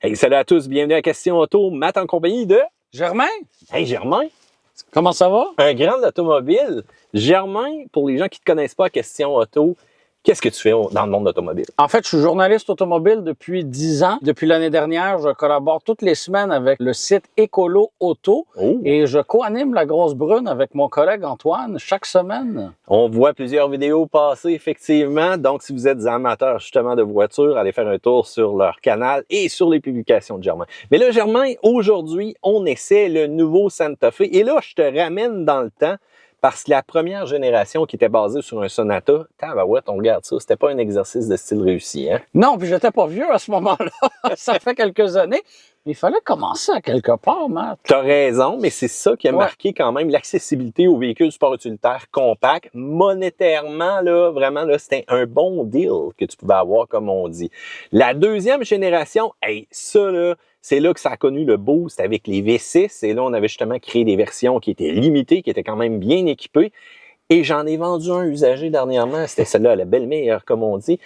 Hey, salut à tous, bienvenue à Question Auto, Matt en compagnie de... Germain, Hey Germain, comment ça va? un grand automobile. Germain, pour les gens qui ne te connaissent pas à Question Auto, qu'est-ce que tu fais dans le monde automobile? En fait, je suis journaliste automobile depuis 10 ans. Depuis l'année dernière, je collabore toutes les semaines avec le site Écolo Auto Oh. et je co-anime la Grosse Brune avec mon collègue Antoine chaque semaine. On voit plusieurs vidéos passer, effectivement. Donc, si vous êtes amateurs justement de voitures, allez faire un tour sur leur canal et sur les publications de Germain. Mais là, Germain, aujourd'hui, on essaie le nouveau Santa Fe. Et là, je te ramène dans le temps parce que la première génération qui était basée sur un Sonata, tabarouette, on regarde ça, c'était pas un exercice de style réussi, hein? Non, puis j'étais pas vieux à ce moment-là. Ça fait quelques années. Mais il fallait commencer à quelque part, Matt. T'as raison, mais c'est ça qui a marqué quand même l'accessibilité aux véhicules sport utilitaires compacts. Monétairement, là, vraiment, là, c'était un bon deal que tu pouvais avoir, comme on dit. La deuxième génération, hey, ça, là, c'est là que ça a connu le boost avec les V6. Et là, on avait justement créé des versions qui étaient limitées, qui étaient quand même bien équipées. Et j'en ai vendu un usagé dernièrement. C'était celle-là, la belle-mère, comme on dit.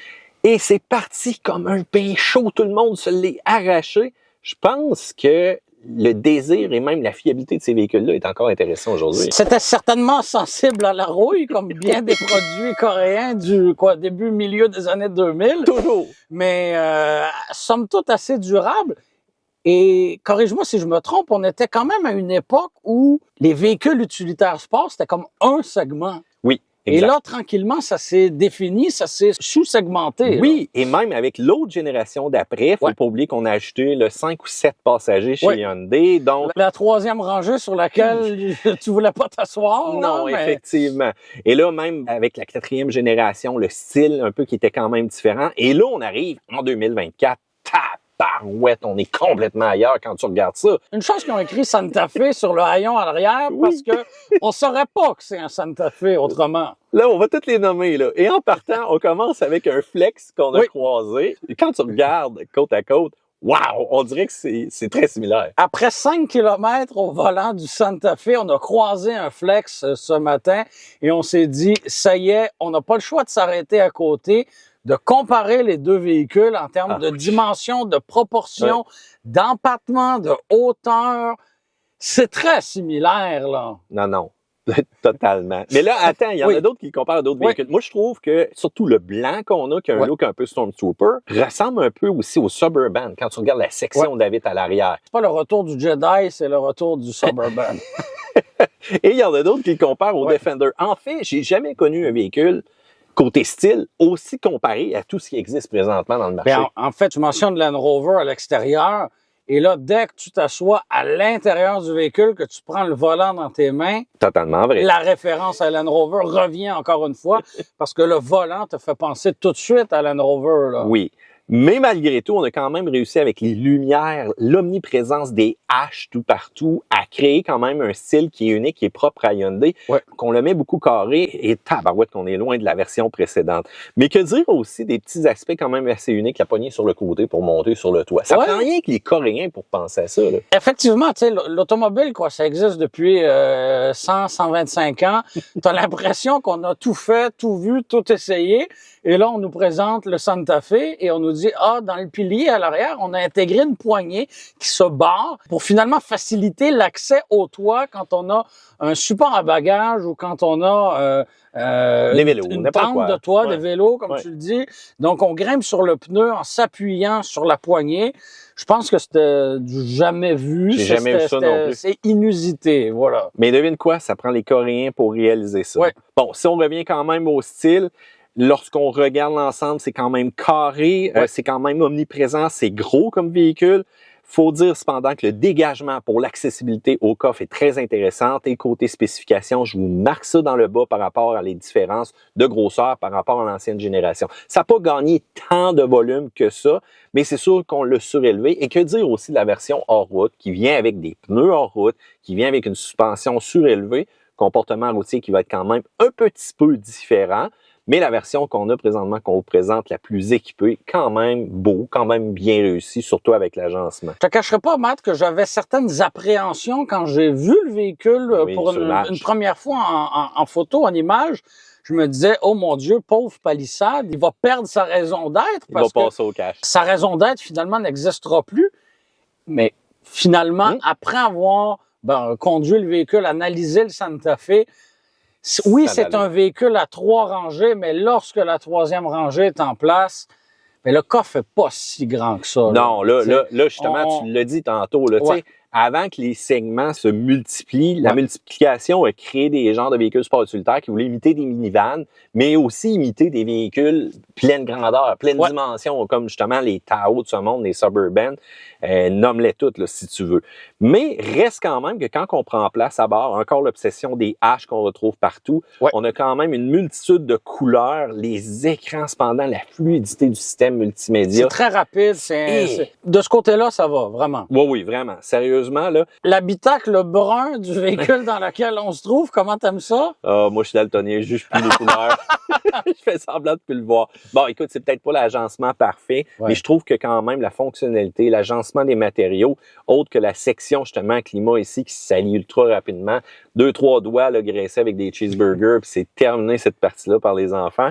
Et c'est parti comme un pain chaud. Tout le monde se l'est arraché. Je pense que le désir et même la fiabilité de ces véhicules-là est encore intéressant aujourd'hui. C'était certainement sensible à la rouille, comme bien des produits coréens du milieu des années 2000. Toujours. Mais somme toute assez durable. Et corrige-moi si je me trompe, on était quand même à une époque où les véhicules utilitaires sport, c'était comme un segment. Oui, exact. Et là, tranquillement, ça s'est défini, ça s'est sous-segmenté. Oui, et même avec l'autre génération d'après, il ne faut pas oublier qu'on a ajouté le 5 ou 7 passagers chez Hyundai. Donc, la troisième rangée sur laquelle tu voulais pas t'asseoir. non, là, mais... effectivement. Et là, même avec la quatrième génération, le style un peu qui était quand même différent. Et là, on arrive en 2024. Tabarouette, on est complètement ailleurs quand tu regardes ça. Une chose qu'ils ont écrit Santa Fe sur le haillon à l'arrière, parce que on saurait pas que c'est un Santa Fe autrement. Là, on va toutes les nommer, là. Et en partant, on commence avec un Flex qu'on a croisé. Et quand tu regardes côte à côte, wow, on dirait que c'est très similaire. Après 5 km au volant du Santa Fe, on a croisé un Flex ce matin et on s'est dit, ça y est, on n'a pas le choix de s'arrêter à côté, de comparer les deux véhicules en termes de dimension, de proportion, d'empattement, de hauteur. C'est très similaire, là. Non. Totalement. Mais là, attends, il y en a d'autres qui comparent à d'autres véhicules. Moi, je trouve que, surtout le blanc qu'on a, qui a un look un peu Stormtrooper, ressemble un peu aussi au Suburban, quand tu regardes la section David à l'arrière. C'est pas le retour du Jedi, c'est le retour du Suburban. Et il y en a d'autres qui le comparent au Defender. En fait, j'ai jamais connu un véhicule côté style, aussi comparé à tout ce qui existe présentement dans le marché. Bien, en fait, tu mentionnes Land Rover à l'extérieur, et là, dès que tu t'assois à l'intérieur du véhicule, que tu prends le volant dans tes mains, totalement vrai. La référence à Land Rover revient encore une fois, parce que le volant te fait penser tout de suite à Land Rover. Là. Oui. Mais malgré tout, on a quand même réussi avec les lumières, l'omniprésence des haches tout partout, à créer quand même un style qui est unique, qui est propre à Hyundai, qu'on le met beaucoup carré et tabarouette qu'on est loin de la version précédente. Mais que dire aussi des petits aspects quand même assez uniques, la poignée sur le côté pour monter sur le toit. Ça prend rien que les Coréens pour penser à ça. Là. Effectivement, tu sais, l'automobile, quoi, ça existe depuis 100, 125 ans. Tu as l'impression qu'on a tout fait, tout vu, tout essayé. Et là, on nous présente le Santa Fe et on nous dit, dans le pilier à l'arrière, on a intégré une poignée qui se barre pour finalement faciliter l'accès au toit quand on a un support à bagages ou quand on a des vélos, une tente de toit, des vélos, comme tu le dis. Donc, on grimpe sur le pneu en s'appuyant sur la poignée. Je pense que c'était du jamais vu. J'ai jamais vu ça non plus. C'est inusité, voilà. Mais devine quoi, ça prend les Coréens pour réaliser ça. Bon, si on revient quand même au style, lorsqu'on regarde l'ensemble, c'est quand même carré, c'est quand même omniprésent, c'est gros comme véhicule. Faut dire cependant que le dégagement pour l'accessibilité au coffre est très intéressant. Et côté spécification, je vous marque ça dans le bas par rapport à les différences de grosseur par rapport à l'ancienne génération. Ça n'a pas gagné tant de volume que ça, mais c'est sûr qu'on l'a surélevé. Et que dire aussi de la version hors route qui vient avec des pneus hors route, qui vient avec une suspension surélevée, comportement routier qui va être quand même un petit peu différent. Mais la version qu'on a présentement, qu'on vous présente, la plus équipée, quand même beau, quand même bien réussi, surtout avec l'agencement. Je te cacherai pas, Matt, que j'avais certaines appréhensions quand j'ai vu le véhicule pour une première fois en photo, en image. Je me disais, oh mon Dieu, pauvre palissade, il va perdre sa raison d'être. Il va passer au cash. Sa raison d'être, finalement, n'existera plus. Mais finalement, après avoir conduit le véhicule, analysé le Santa Fe, oui, c'est un véhicule à 3 rangées, mais lorsque la 3e rangée est en place, mais le coffre n'est pas si grand que ça. Non, là justement, tu l'as dit tantôt, là, tu sais, avant que les segments se multiplient, la multiplication a créé des genres de véhicules sport utilitaires qui voulaient imiter des minivans, mais aussi imiter des véhicules pleine grandeur, pleine dimension, comme justement les Tahoe de ce monde, les Suburban, nomme-les toutes, là, si tu veux. Mais reste quand même que quand on prend place à bord, encore l'obsession des H qu'on retrouve partout, on a quand même une multitude de couleurs, les écrans cependant, la fluidité du système multimédia. C'est très rapide, de ce côté-là, ça va, vraiment. Oui, vraiment, sérieusement, là. L'habitacle brun du véhicule dans lequel on se trouve, comment t'aimes ça? Moi, je suis daltonien, je juge plus les couleurs. Je fais semblant de plus le voir. Bon, écoute, c'est peut-être pas l'agencement parfait, mais je trouve que quand même la fonctionnalité, l'agencement des matériaux, autre que la section justement climat ici qui s'allie ultra rapidement, 2-3 doigts là, graissés avec des cheeseburgers, puis c'est terminé cette partie-là par les enfants.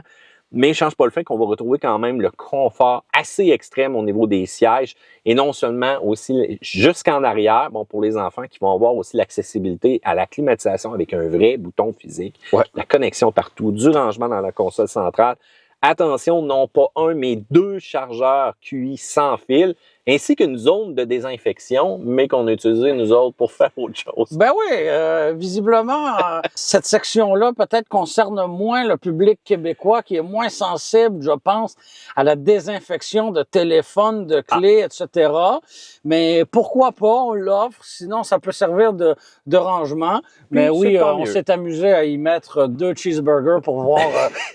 Mais change pas le fait qu'on va retrouver quand même le confort assez extrême au niveau des sièges et non seulement aussi jusqu'en arrière, bon pour les enfants qui vont avoir aussi l'accessibilité à la climatisation avec un vrai bouton physique, la connexion partout, du rangement dans la console centrale. Attention, non pas un, mais 2 chargeurs QI sans fil, ainsi qu'une zone de désinfection, mais qu'on a utilisé nous autres pour faire autre chose. Ben oui, visiblement, cette section-là peut-être concerne moins le public québécois qui est moins sensible, je pense, à la désinfection de téléphones, de clés, etc. Mais pourquoi pas, on l'offre, sinon ça peut servir de rangement. Mais oui, on s'est amusé à y mettre 2 cheeseburgers pour voir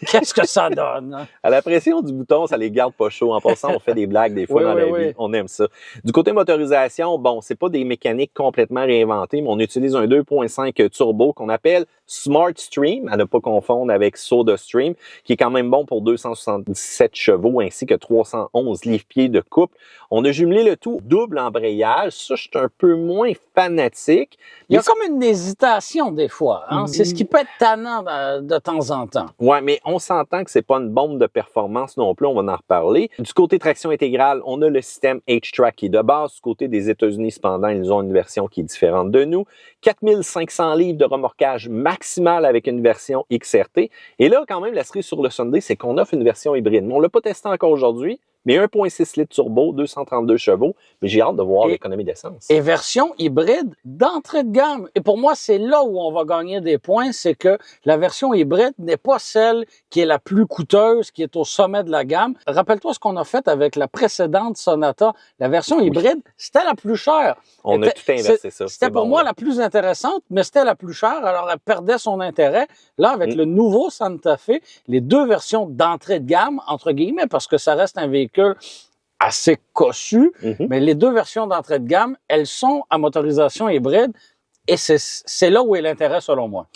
qu'est-ce que ça donne. À la pression du bouton, ça les garde pas chauds. En passant, on fait des blagues des fois dans la vie. On aime ça. Du côté motorisation, bon, c'est pas des mécaniques complètement réinventées, mais on utilise un 2.5 turbo qu'on appelle Smart Stream, à ne pas confondre avec SodaStream, qui est quand même bon pour 277 chevaux ainsi que 311 livres-pieds de couple. On a jumelé le tout double embrayage. Ça, je suis un peu moins fanatique. Il y a comme une hésitation des fois. Hein? C'est ce qui peut être tannant de temps en temps. Ouais, mais on s'entend que c'est pas une bombe de performance non plus. On va en reparler. Du côté traction intégrale, on a le système H-Track qui est de base. Du côté des États-Unis, cependant, ils ont une version qui est différente de nous. 4500 livres de remorquage maximal avec une version XRT. Et là, quand même, la cerise sur le sundae, c'est qu'on offre une version hybride. Mais on l'a pas testé encore aujourd'hui. Mais 1.6 litres turbo, 232 chevaux, mais j'ai hâte de voir l'économie d'essence. Et version hybride d'entrée de gamme. Et pour moi, c'est là où on va gagner des points, c'est que la version hybride n'est pas celle qui est la plus coûteuse, qui est au sommet de la gamme. Rappelle-toi ce qu'on a fait avec la précédente Sonata. La version hybride, c'était la plus chère. On a tout inversé ça. C'était pour moi la plus intéressante, mais c'était la plus chère, alors elle perdait son intérêt. Là, avec le nouveau Santa Fe, les 2 versions d'entrée de gamme, entre guillemets, parce que ça reste un véhicule assez cossu, mais les 2 versions d'entrée de gamme, elles sont à motorisation hybride et c'est là où est l'intérêt selon moi.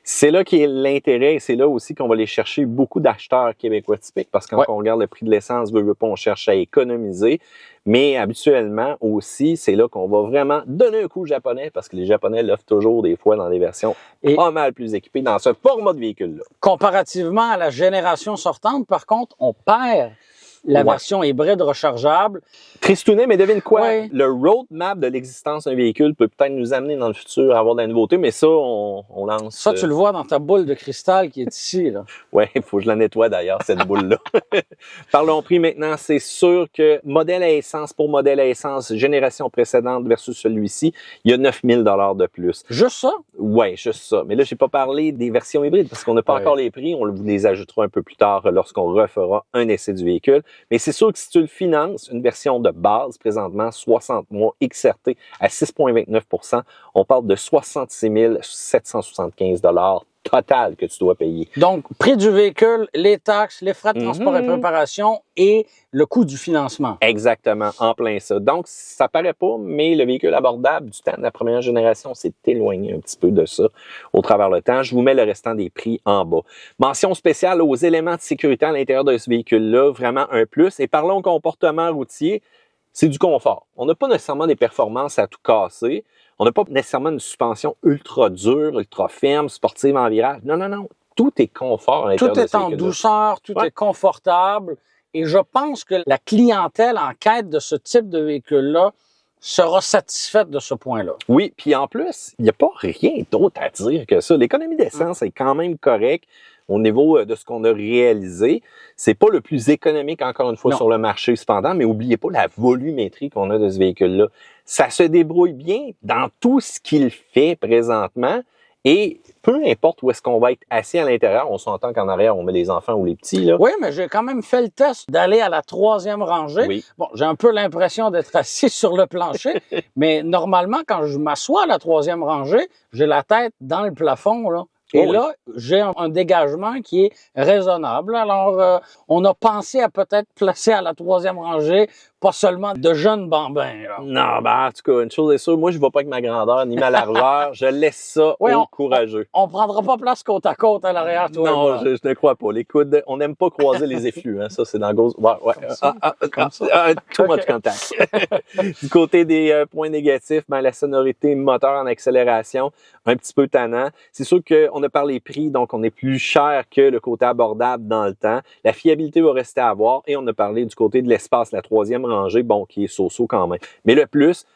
C'est là qu'est l'intérêt et c'est là aussi qu'on va aller chercher beaucoup d'acheteurs québécois typiques parce que quand on regarde le prix de l'essence, on cherche à économiser, mais habituellement aussi, c'est là qu'on va vraiment donner un coup aux Japonais parce que les Japonais l'offrent toujours des fois dans des versions pas mal plus équipées dans ce format de véhicule-là. Comparativement à la génération sortante, par contre, on perd la version hybride rechargeable. Tristounet, mais devine quoi? Le roadmap de l'existence d'un véhicule peut peut-être nous amener dans le futur à avoir de la nouveauté, mais ça, on lance. Ça, tu le vois dans ta boule de cristal qui est ici, là. Oui, il faut que je la nettoie d'ailleurs, cette boule-là. Parlons prix maintenant. C'est sûr que modèle à essence pour modèle à essence, génération précédente versus celui-ci, il y a 9 000 $ de plus. Juste ça? Oui, juste ça. Mais là, j'ai pas parlé des versions hybrides parce qu'on n'a pas encore les prix. On vous les ajoutera un peu plus tard lorsqu'on refera un essai du véhicule. Mais c'est sûr que si tu le finances, une version de base, présentement, 60 mois, XRT à 6,29 %, on parle de 66 775 $ total que tu dois payer. Donc, prix du véhicule, les taxes, les frais de transport et préparation et le coût du financement. Exactement, en plein ça. Donc, ça paraît pas, mais le véhicule abordable du temps de la première génération s'est éloigné un petit peu de ça au travers le temps. Je vous mets le restant des prix en bas. Mention spéciale aux éléments de sécurité à l'intérieur de ce véhicule-là, vraiment un plus. Et parlons comportement routier, c'est du confort. On n'a pas nécessairement des performances à tout casser. On n'a pas nécessairement une suspension ultra dure, ultra ferme, sportive en virage. Non, non, non. Tout est confort à l'intérieur de ce véhicule-là. Tout est en douceur, tout est confortable. Et je pense que la clientèle en quête de ce type de véhicule-là sera satisfaite de ce point-là. Oui, puis en plus, il n'y a pas rien d'autre à dire que ça. L'économie d'essence est quand même correcte au niveau de ce qu'on a réalisé. C'est pas le plus économique, encore une fois, sur le marché cependant, mais oubliez pas la volumétrie qu'on a de ce véhicule-là. Ça se débrouille bien dans tout ce qu'il fait présentement. Et peu importe où est-ce qu'on va être assis à l'intérieur, on s'entend qu'en arrière, on met les enfants ou les petits. Là. Oui, mais j'ai quand même fait le test d'aller à la 3e rangée. Oui. Bon, j'ai un peu l'impression d'être assis sur le plancher, mais normalement, quand je m'assois à la 3e rangée, j'ai la tête dans le plafond, là. Et là, j'ai un dégagement qui est raisonnable. Alors, on a pensé à peut-être placer à la 3e rangée pas seulement de jeunes bambins. Là. Non, ben en tout cas, une chose est sûre, moi je ne vais pas avec ma grandeur ni ma largeur, je laisse ça aux courageux. On prendra pas place côte à côte à l'arrière, toi. Non, je ne crois pas. Les coudes, on n'aime pas croiser les effluents, hein. Ça c'est dans Ghost. Comme ça. Too much contact. Du côté des points négatifs, ben la sonorité moteur en accélération, un petit peu tannant. C'est sûr qu'on a parlé prix, donc on est plus cher que le côté abordable dans le temps. La fiabilité va rester à voir et on a parlé du côté de l'espace, la 3e rangée, bon, qui est so-so quand même. Mais le plus,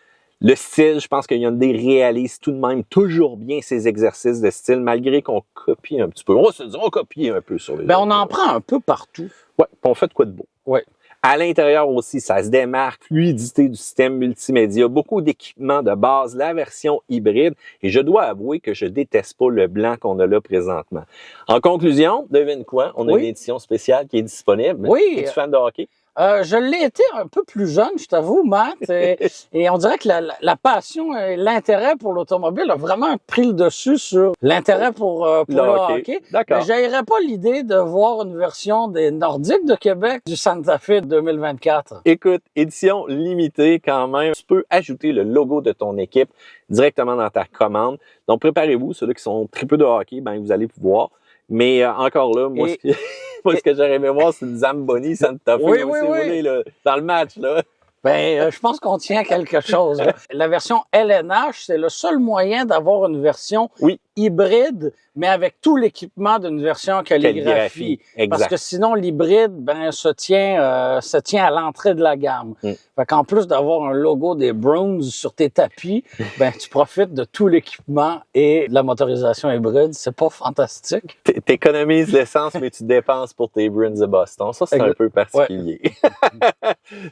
le style, je pense que Hyundai réalise tout de même toujours bien ses exercices de style, malgré qu'on copie un petit peu. On va se dire, on copie un peu sur les autres. On en prend un peu partout. Oui, on fait de quoi de beau. Oui. À l'intérieur aussi, ça se démarque, fluidité du système multimédia, beaucoup d'équipements de base, la version hybride, et je dois avouer que je déteste pas le blanc qu'on a là présentement. En conclusion, devine quoi? On a une édition spéciale qui est disponible. Oui. Es-tu fan de hockey? Je l'ai été un peu plus jeune, je t'avoue, Matt, et on dirait que la passion et l'intérêt pour l'automobile a vraiment pris le dessus sur l'intérêt pour le hockey. D'accord. Mais j'haïrais pas l'idée de voir une version des Nordiques de Québec du Santa Fe 2024. Écoute, édition limitée quand même. Tu peux ajouter le logo de ton équipe directement dans ta commande. Donc préparez-vous, ceux-là qui sont tripeux de hockey, ben vous allez pouvoir. Mais encore là, moi, ce que j'aurais aimé voir, c'est une Zamboni Santa Fe aussi, voulez, là, dans le match. Là. Ben, je pense qu'on tient quelque chose. Là. La version LNH, c'est le seul moyen d'avoir une version hybride, mais avec tout l'équipement d'une version calligraphie. Parce que sinon, l'hybride, ben, se tient à l'entrée de la gamme. Fait qu'en plus d'avoir un logo des Bruins sur tes tapis, ben, tu profites de tout l'équipement et de la motorisation hybride. C'est pas fantastique? T'économises l'essence, mais tu dépenses pour tes Bruins de Boston. Ça, c'est un peu particulier.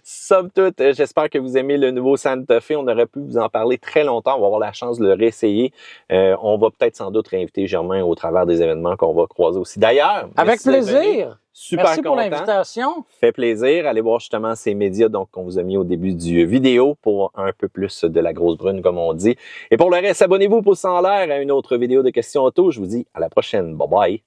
Somme toute, j'espère que vous aimez le nouveau Santa Fe. On aurait pu vous en parler très longtemps. On va avoir la chance de le réessayer. On va peut-être sans doute réinviter Germain au travers des événements qu'on va croiser aussi. D'ailleurs, avec plaisir. Super merci content. Pour l'invitation. Fait plaisir. Allez voir justement ces médias qu'on vous a mis au début du vidéo pour un peu plus de la grosse brune, comme on dit. Et pour le reste, abonnez-vous, pouce en l'air à une autre vidéo de questions auto. Je vous dis à la prochaine. Bye bye.